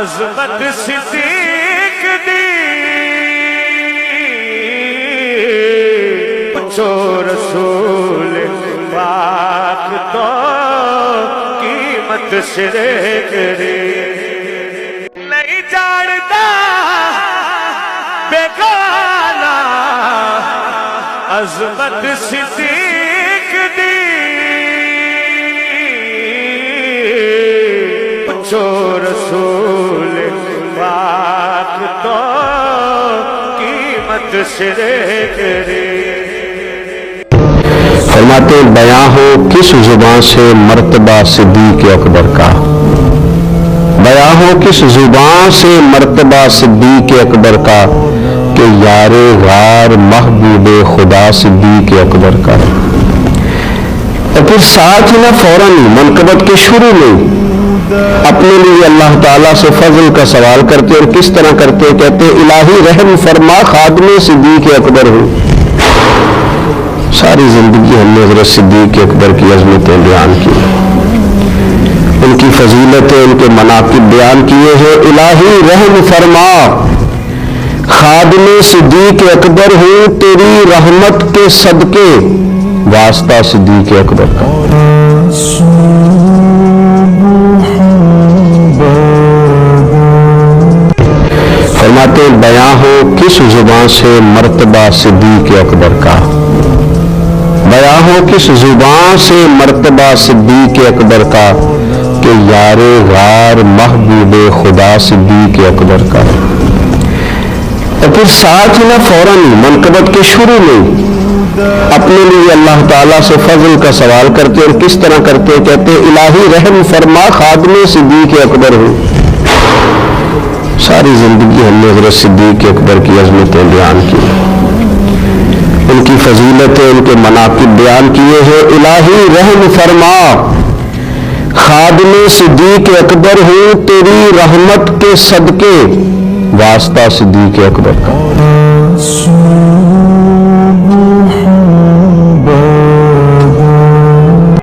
عظمت صدیق دی پوچھو رسول پاک تو قیمت سرے کرے نہیں جانتا بیگانہ عظمت صدیق دی پوچھو رسول پاک تو قیمت سرے کرے فرماتے بیاں ہو کس زبان سے مرتبہ صدیق اکبر کا، بیاں ہو کس زبان سے مرتبہ صدیق اکبر کا کہ یار غار محبوب خدا صدیق اکبر کا۔ اور پھر ساتھ ہی نہ فوراً منقبت کے شروع میں اپنے لیے اللہ تعالیٰ سے فضل کا سوال کرتے، اور کس طرح کرتے، کہتے الہی رحم فرما خادم صدیق اکبر ہوں۔ ساری زندگی ہم نے حضرت صدیق اکبر کی عظمتیں بیان کی، ان کی فضیلتیں، ان کے مناقب بیان کیے ہیں۔ الہی رحم فرما خادم صدیق اکبر ہوں، تیری رحمت کے صدقے واسطہ صدیق اکبر کا۔ فرماتے بیاں ہو کس زبان سے مرتبہ صدیق اکبر کا، بیاں ہو کس زبان سے مرتبہ صدیق اکبر کا کہ یار غار محبوب خدا صدیق اکبر کا۔ اور پھر ساتھ ہی نہ فوراً منقبت کے شروع میں اپنے لیے اللہ تعالیٰ سے فضل کا سوال کرتے، اور کس طرح کرتے، کہتے الہی رحم فرما خادم صدیق اکبر ہوں۔ ساری زندگی ہم نے حضرت صدیق اکبر کی عظمتیں بیان کی، ان کی فضیلتیں، ان کے مناقب بیان کیے ہیں۔ الہی رحم فرما خادم صدیق اکبر ہوں، تیری رحمت کے صدقے واسطہ صدیق اکبر کا۔